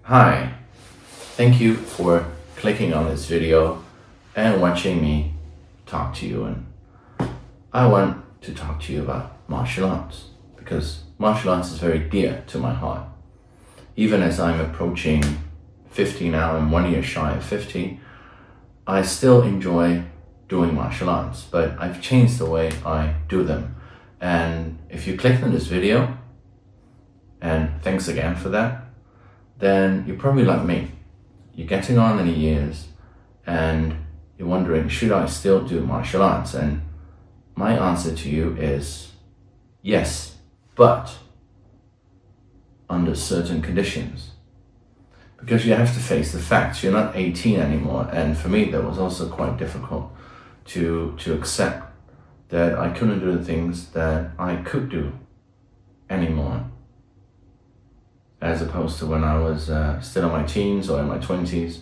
Hi, thank you for clicking on this video and watching me talk to you. And I want to talk to you about martial arts because martial arts is very dear to my heart. Even as I'm approaching 50 now, I'm 1 year shy of 50, I still enjoy doing martial arts, but I've changed the way I do them. And if you clicked on this video, and thanks again for that, then you're probably like me. You're getting on in the years and you're wondering, should I still do martial arts? And my answer to you is yes, but under certain conditions. Because you have to face the facts. You're not 18 anymore. And for me, that was also quite difficult to accept that I couldn't do the things that I could do anymore, as opposed to when I was still in my teens or in my 20s.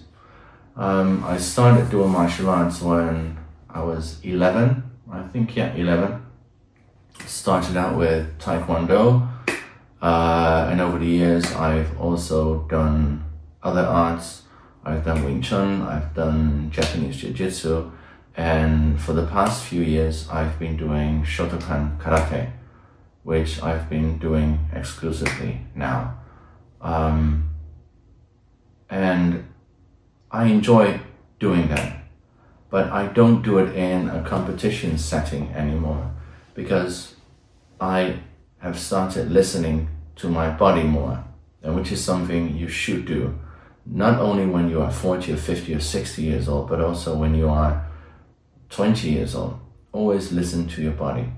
I started doing martial arts when I was 11, I think, 11. Started out with Taekwondo, and over the years I've also done other arts. I've done Wing Chun, I've done Japanese Jiu-Jitsu, and for the past few years I've been doing Shotokan Karate, which I've been doing exclusively now. And I enjoy doing that, but I don't do it in a competition setting anymore because I have started listening to my body more, and which is something you should do, not only when you are 40 or 50 or 60 years old, but also when you are 20 years old. Always listen to your body.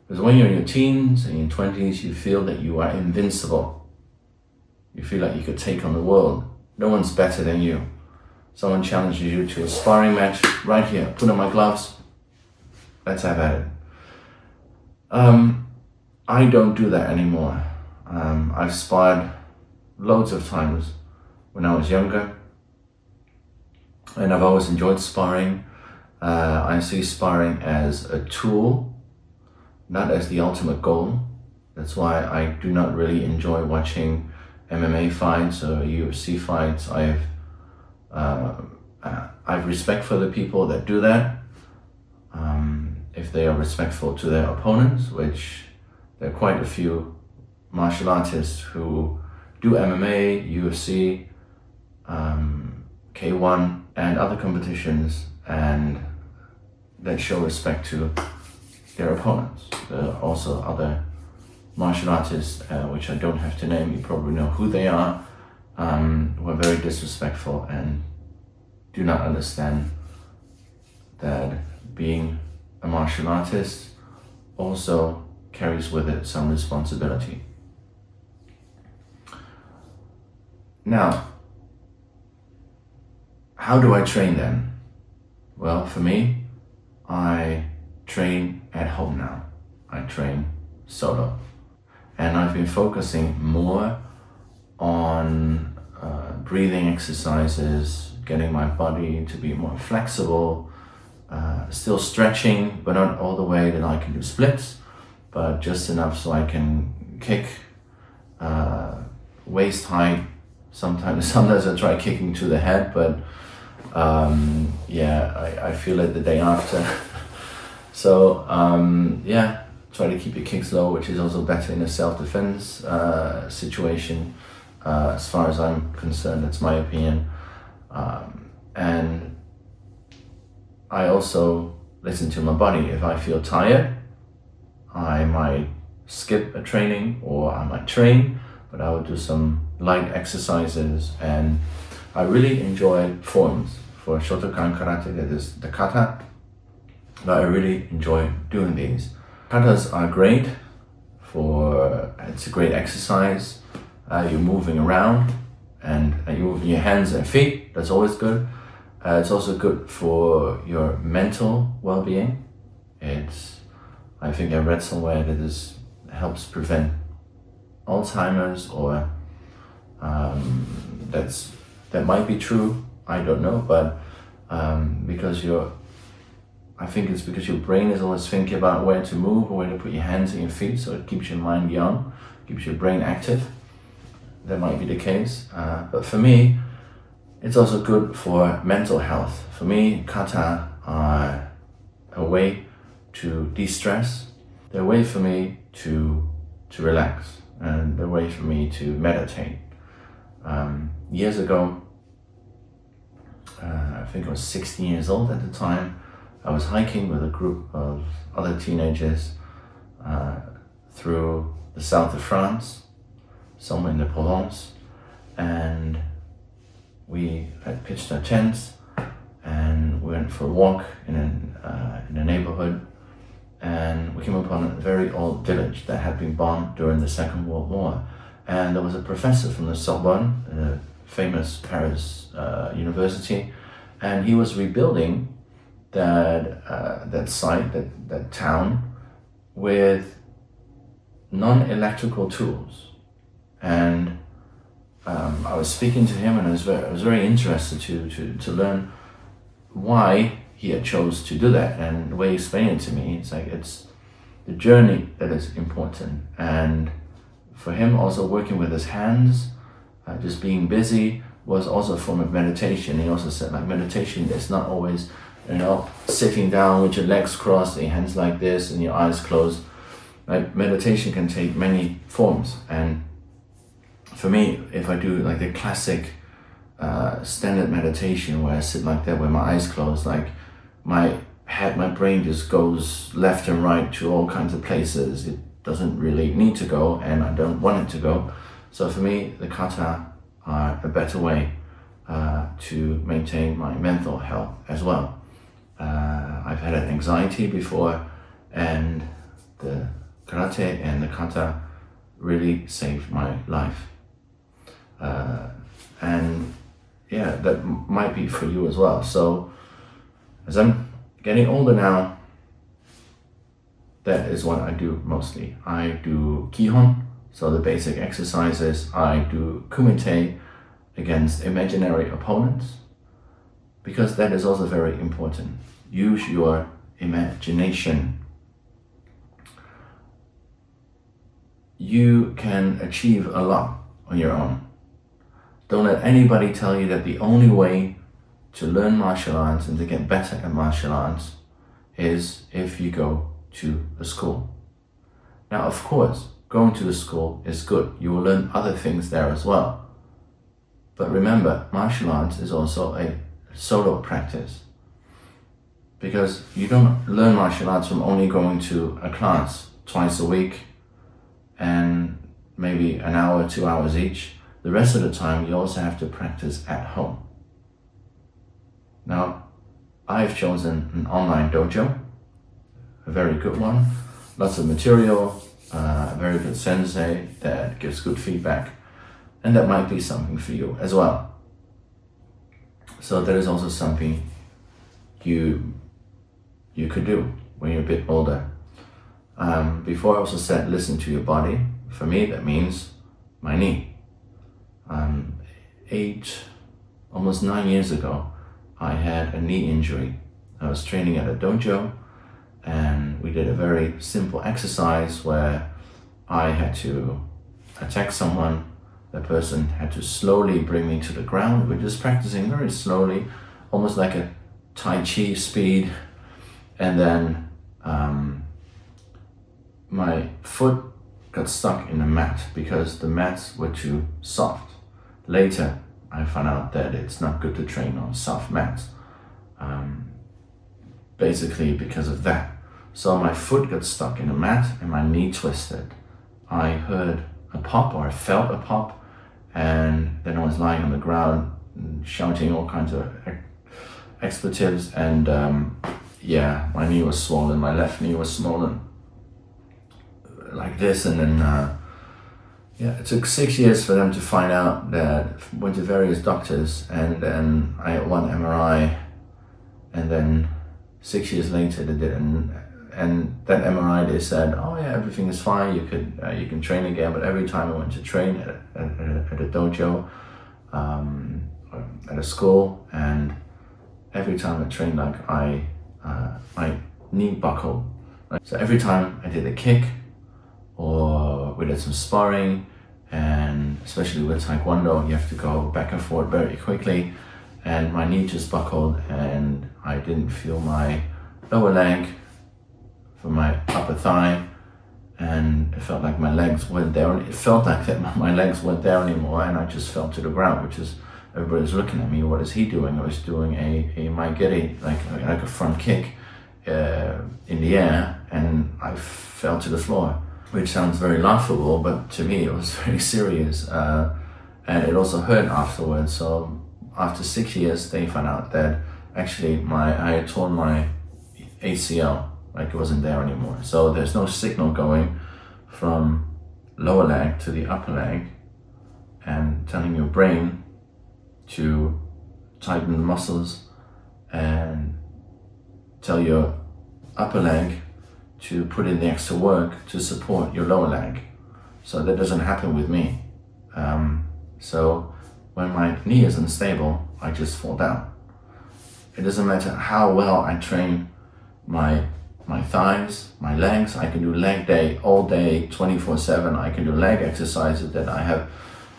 Because when you're in your teens and your 20s, you feel that you are invincible. You feel like you could take on the world. No one's better than you. Someone challenges you to a sparring match, right here, put on my gloves, let's have at it. I don't do that anymore. I've sparred loads of times when I was younger, and I've always enjoyed sparring. I see sparring as a tool, not as the ultimate goal. That's why I do not really enjoy watching MMA fights or UFC fights. I've respect for the people that do that. If they are respectful to their opponents, which there are quite a few martial artists who do MMA, UFC, K1 and other competitions, and that show respect to their opponents. There are also other martial artists, which I don't have to name, you probably know who they are, who are very disrespectful and do not understand that being a martial artist also carries with it some responsibility. Now, how do I train then? Well, for me, I train at home now. I train solo. And I've been focusing more on breathing exercises, getting my body to be more flexible, still stretching, but not all the way that I can do splits, but just enough so I can kick waist height. Sometimes I try kicking to the head, but I feel it the day after. So try to keep your kicks low, which is also better in a self-defense situation, as far as I'm concerned. That's my opinion. And I also listen to my body. If I feel tired, I might skip a training or I might train, but I will do some light exercises. And I really enjoy forms. For Shotokan Karate, that is the kata, but I really enjoy doing these. Katas are great it's a great exercise. You're moving around and you're moving your hands and feet. That's always good. It's also good for your mental well-being. I think I read somewhere that this helps prevent Alzheimer's, or that might be true. I don't know, but I think it's because your brain is always thinking about where to move or where to put your hands and your feet, so it keeps your mind young, keeps your brain active. that might be the case. But for me, it's also good for mental health. For me, kata are a way to de-stress. They're a way for me to relax, and they're a way for me to meditate. Years ago, I think I was 16 years old at the time, I was hiking with a group of other teenagers through the south of France, somewhere in the Provence, and we had pitched our tents and we went for a walk in a neighborhood, and we came upon a very old village that had been bombed during the Second World War. And there was a professor from the Sorbonne, a famous Paris university, and he was rebuilding that site, that town, with non-electrical tools. And I was speaking to him, and I was very interested to learn why he had chose to do that. And the way he explained it to me, it's like it's the journey that is important. And for him, also working with his hands, just being busy, was also a form of meditation. He also said, like, meditation is not always, sitting down with your legs crossed, your hands like this, and your eyes closed. Like, meditation can take many forms. And for me, if I do like the classic standard meditation where I sit like that with my eyes closed, like my brain just goes left and right to all kinds of places. It doesn't really need to go, and I don't want it to go. So for me, the kata are a better way to maintain my mental health as well. I've had an anxiety before, and the karate and the kata really saved my life. And yeah, that might be for you as well. So as I'm getting older now, that is what I do mostly. I do Kihon, so the basic exercises. I do kumite against imaginary opponents, because that is also very important. Use your imagination. You can achieve a lot on your own. Don't let anybody tell you that the only way to learn martial arts and to get better at martial arts is if you go to a school. Now, of course, going to the school is good. You will learn other things there as well. But remember, martial arts is also a solo practice, because you don't learn martial arts from only going to a class twice a week and maybe an hour, 2 hours each. The rest of the time, you also have to practice at home. Now, I've chosen an online dojo, a very good one, lots of material, a very good sensei that gives good feedback, and that might be something for you as well. So that is also something you could do when you're a bit older. Before I also said, listen to your body. For me, that means my knee. almost 9 years ago, I had a knee injury. I was training at a dojo, and we did a very simple exercise where I had to attack someone. The person had to slowly bring me to the ground. We're just practicing very slowly, almost like a Tai Chi speed. And then my foot got stuck in the mat because the mats were too soft. Later, I found out that it's not good to train on soft mats, basically because of that. So my foot got stuck in the mat and my knee twisted. I heard a pop, or I felt a pop, and then I was lying on the ground shouting all kinds of expletives, and yeah, my knee was swollen, my left knee was swollen like this. And then yeah, it took 6 years for them to find out. That went to various doctors, and then I had one MRI, and then 6 years later they did and that MRI, they said, oh yeah, everything is fine, you can train again. But every time I went to train at a dojo, at a school, and every time I trained, like my knee buckled. Right? So every time I did a kick, or we did some sparring, and especially with Taekwondo, you have to go back and forth very quickly, and my knee just buckled and I didn't feel my lower leg from my upper thigh, and it felt like my legs weren't there. It felt like that my legs weren't there anymore, and I just fell to the ground, which is, everybody's looking at me, what is he doing? I was doing a Maigiri, like a front kick in the air, and I fell to the floor, which sounds very laughable, but to me it was very serious, and it also hurt afterwards. So after 6 years, they found out that actually I had torn my ACL, like it wasn't there anymore. So there's no signal going from lower leg to the upper leg and telling your brain to tighten the muscles and tell your upper leg to put in the extra work to support your lower leg. So that doesn't happen with me. So when my knee is unstable, I just fall down. It doesn't matter how well I train my thighs, my legs. I can do leg day all day, 24/7. I can do leg exercises that I have,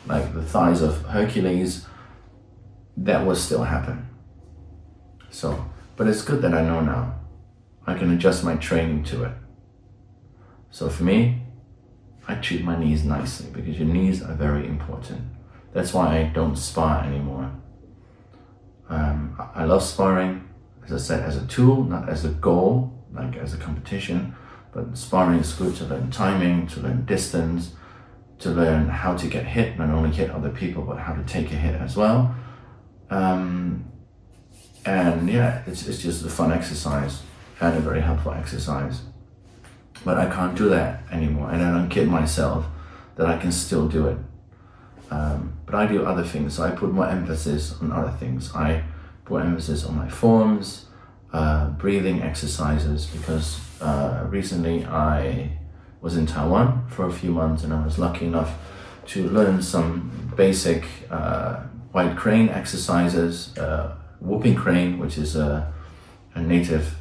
like the thighs of Hercules. That will still happen. So, but it's good that I know now. I can adjust my training to it. So for me, I treat my knees nicely because your knees are very important. That's why I don't spar anymore. I love sparring, as I said, as a tool, not as a goal, like as a competition, but sparring is good to learn timing, to learn distance, to learn how to get hit, not only hit other people, but how to take a hit as well. And yeah, it's just a fun exercise and a very helpful exercise. But I can't do that anymore, and I don't kid myself that I can still do it. But I do other things, so I put more emphasis on other things. I put emphasis on my forms, breathing exercises, because recently I was in Taiwan for a few months, and I was lucky enough to learn some basic white crane exercises, whooping crane, which is a native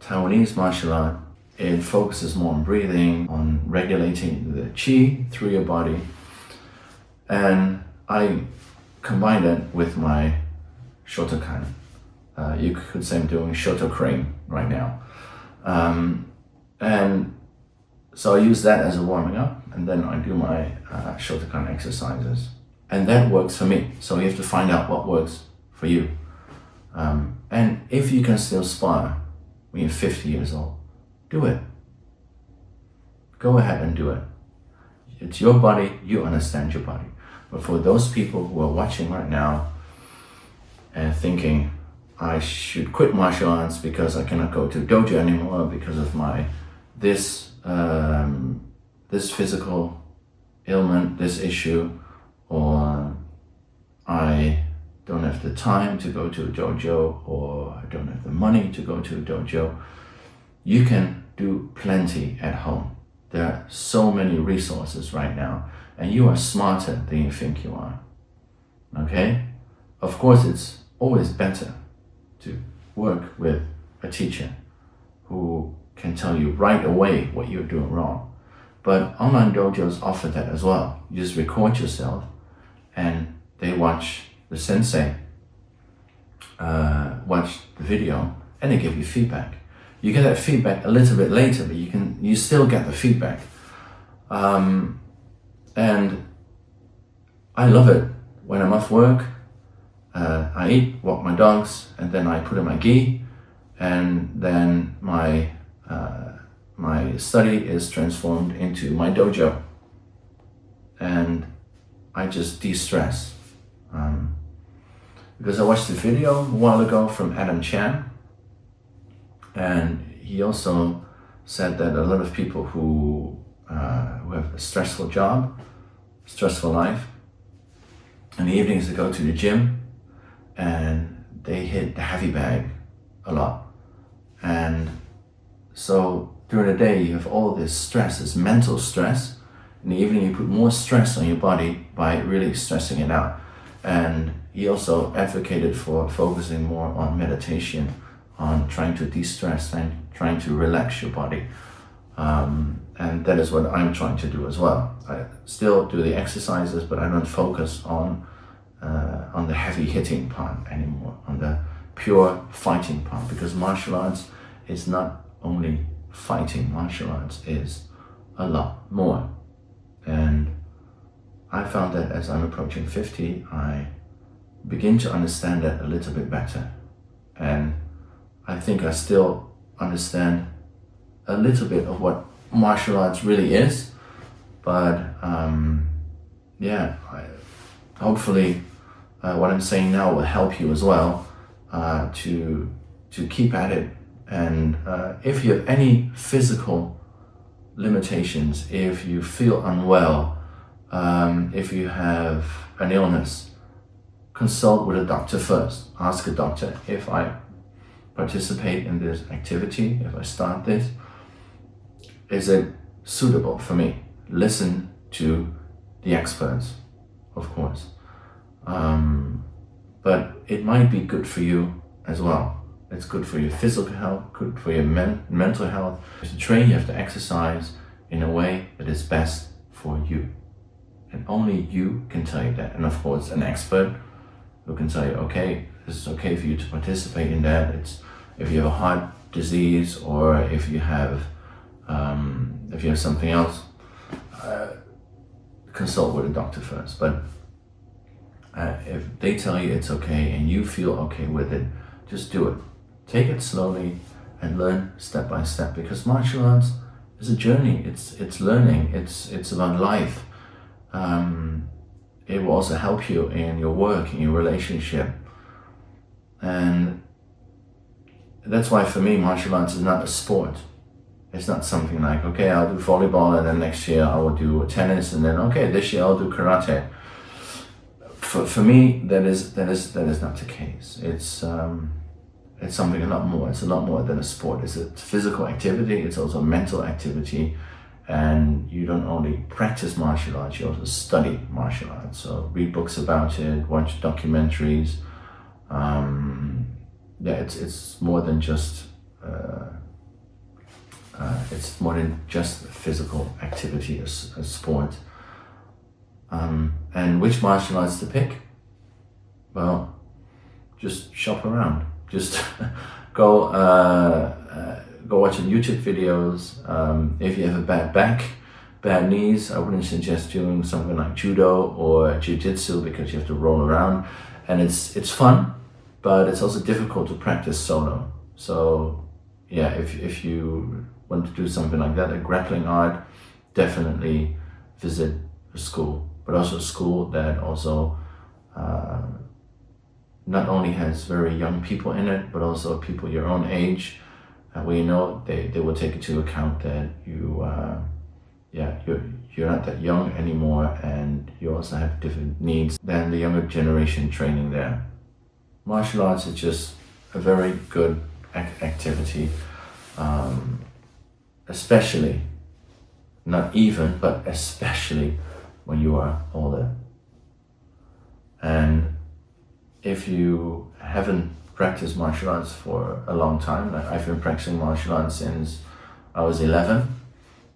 Taiwanese martial art. It focuses more on breathing, on regulating the qi through your body. And I combine it with my Shotokan. You could say I'm doing Shoto crane right now. And so I use that as a warming up, and then I do my Shotokan exercises. And that works for me. So you have to find out what works for you. And if you can still spar when you're 50 years old, do it. Go ahead and do it. It's your body, you understand your body. But for those people who are watching right now and thinking, I should quit martial arts because I cannot go to dojo anymore because of my this physical ailment, this issue, or I don't have the time to go to a dojo, or I don't have the money to go to a dojo. You can do plenty at home. There are so many resources right now, and you are smarter than you think you are. Okay? Of course, it's always better to work with a teacher who can tell you right away what you're doing wrong. But online dojos offer that as well. You just record yourself and they watch the sensei watch the video and they give you feedback. You get that feedback a little bit later, but you still get the feedback. And I love it. When I'm off work, I eat, walk my dogs, and then I put in my gi, and then my study is transformed into my dojo, and I just de-stress. Because I watched a video a while ago from Adam Chan, and he also said that a lot of people who have a stressful job, stressful life, in the evenings they go to the gym and they hit the heavy bag a lot. And so during the day you have all this stress, this mental stress. In the evening you put more stress on your body by really stressing it out. And he also advocated for focusing more on meditation, on trying to de-stress and trying to relax your body. And that is what I'm trying to do as well. I still do the exercises, but I don't focus on the heavy hitting part anymore, on the pure fighting part, because martial arts is not only fighting. Martial arts is a lot more. And I found that as I'm approaching 50, I begin to understand that a little bit better. And I think I still understand a little bit of what martial arts really is, but hopefully what I'm saying now will help you as well to keep at it. And if you have any physical limitations, if you feel unwell, if you have an illness, consult with a doctor first. Ask a doctor, if I participate in this activity, if I start this, is it suitable for me? Listen to the experts, of course. But it might be good for you as well. It's good for your physical health, good for your mental health. To train, you have to exercise in a way that is best for you. And only you can tell you that. And of course, an expert who can tell you, okay, this is okay for you to participate in that. It's if you have a heart disease, or if you have something else, consult with a doctor first. But if they tell you it's okay and you feel okay with it, just do it. Take it slowly and learn step by step, because martial arts is a journey. It's learning. It's about life. It will also help you in your work, in your relationship. And that's why for me, martial arts is not a sport. It's not something like, okay, I'll do volleyball and then next year I will do tennis, and then, okay, this year I'll do karate. For me, that is not the case. It's something a lot more. It's a lot more than a sport. It's a physical activity. It's also a mental activity. And you don't only practice martial arts, you also study martial arts. So read books about it, watch documentaries. It's more than just physical activity, a sport. And which martial arts to pick? Well, just shop around. Just go watch some YouTube videos. If you have a bad back, bad knees, I wouldn't suggest doing something like judo or jiu-jitsu, because you have to roll around, and it's fun, but it's also difficult to practice solo. So yeah, if you want to do something like that, a grappling art, definitely visit a school, but also a school that also not only has very young people in it, but also people your own age, where you know they will take into account that you're not that young anymore, and you also have different needs than the younger generation training there. Martial arts is just a very good activity, especially, not even, but especially when you are older. And if you haven't practiced martial arts for a long time, like I've been practicing martial arts since I was 11,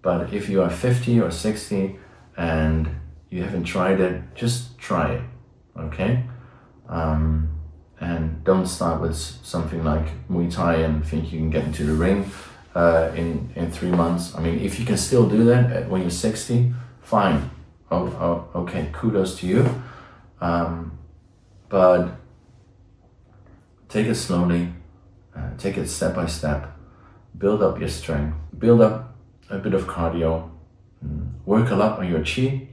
but if you are 50 or 60 and you haven't tried it, just try it, okay? And don't start with something like Muay Thai and think you can get into the ring in 3 months. I mean, if you can still do that when you're 60, fine. Okay, kudos to you. But take it slowly, take it step by step, build up your strength, build up a bit of cardio, work a lot on your chi,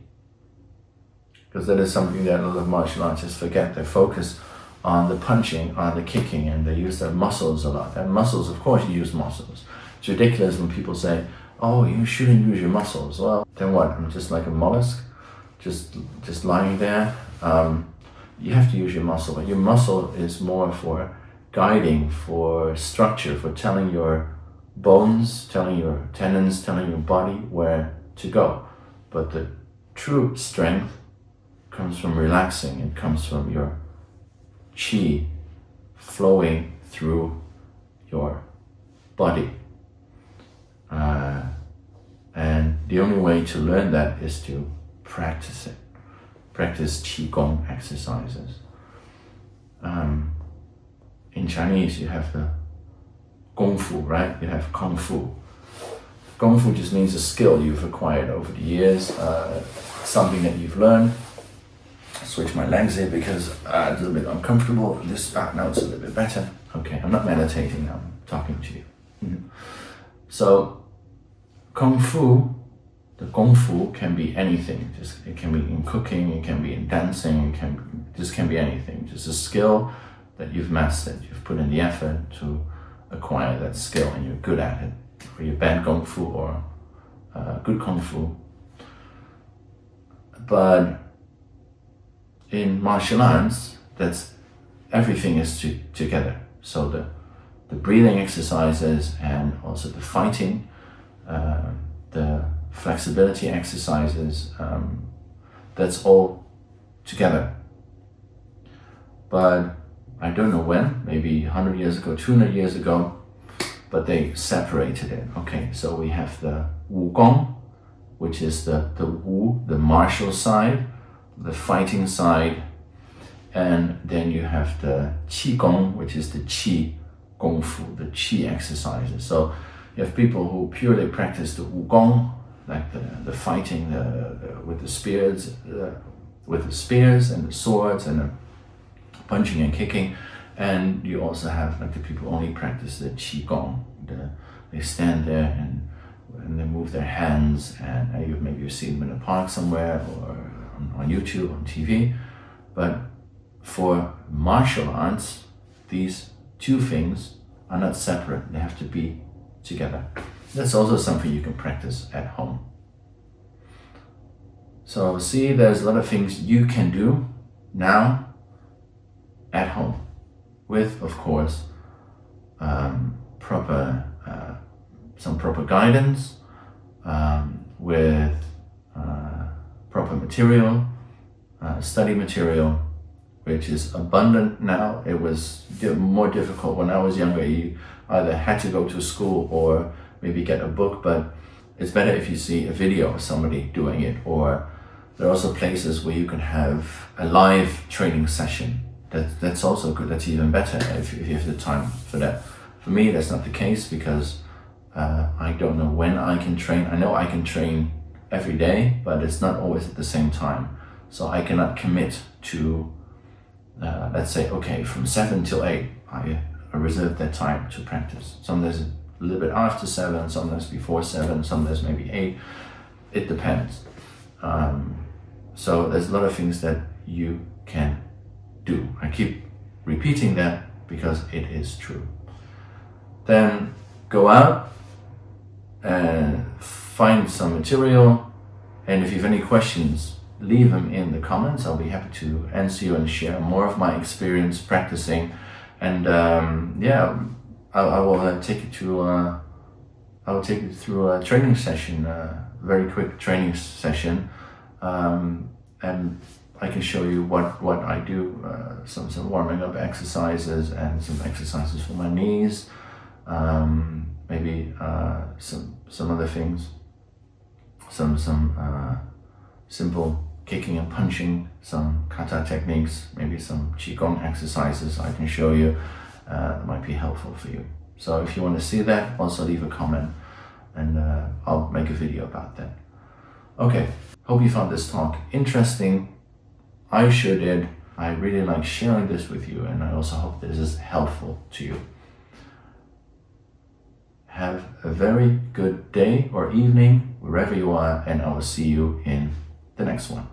because that is something that a lot of martial artists forget. They focus on the punching, on the kicking, and they use their muscles a lot. And muscles, of course, you use muscles. It's ridiculous when people say, oh, you shouldn't use your muscles. Well, then what? I'm just like a mollusk, just lying there. You have to use your muscle, but your muscle is more for guiding, for structure, for telling your bones, telling your tendons, telling your body where to go. But the true strength comes from relaxing. It comes from your chi flowing through your body. And the only way to learn that is to practice it. Practice Qigong exercises. In Chinese, you have the Gong Fu, right? You have Kung Fu. Gong Fu just means a skill you've acquired over the years, something that you've learned. Switch my legs here because it's a little bit uncomfortable. Now it's a little bit better. Okay, I'm not meditating, I'm talking to you. So, Kung Fu, the Gong Fu can be anything. It can be in cooking, it can be in dancing, it can be anything. Just a skill that you've mastered, you've put in the effort to acquire that skill and you're good at it. Or you're bad Gong Fu or good Kung Fu. But in martial arts, everything is together. So the breathing exercises and also the fighting, the flexibility exercises, that's all together. But I don't know when, maybe 100 years ago, 200 years ago, but they separated it. Okay, so we have the Wugong, which is the Wu, the martial side, the fighting side, and then you have the Qigong, which is the Qi Gong Fu, the Qi exercises. So you have people who purely practice the Wugong, like the fighting with the spears, and the swords and the punching and kicking, and you also have like the people who only practice the Qigong. They stand there and they move their hands, and maybe you've seen them in a park somewhere or on YouTube, on TV. But for martial arts, these two things are not separate. They have to be together. That's also something you can practice at home. So see, there's a lot of things you can do now at home with, of course, some proper guidance, with proper material, study material, which is abundant now. It was more difficult when I was younger. You either had to go to school or maybe get a book, but it's better if you see a video of somebody doing it, or there are also places where you can have a live training session. That's also good. That's even better if you have the time for that. For me, that's not the case because I don't know when I can train. I know I can train every day, but it's not always at the same time. So I cannot commit to, let's say, okay, from 7 till 8, I reserve that time to practice. Sometimes a little bit after 7, sometimes before 7, sometimes maybe 8. It depends. So there's a lot of things that you can do. I keep repeating that because it is true. Then go out and find some material, and if you have any questions, leave them in the comments. I'll be happy to answer you and share more of my experience practicing. And I will take you through a training session, a very quick training session, and I can show you what I do, some warming up exercises and some exercises for my knees, maybe some other things, some simple kicking and punching, some kata techniques, maybe some qigong exercises I can show you that might be helpful for you. So if you want to see that, also leave a comment and I'll make a video about that. Okay, hope you found this talk interesting. I sure did. I really like sharing this with you, and I also hope this is helpful to you. Have a very good day or evening wherever you are, and I will see you in the next one.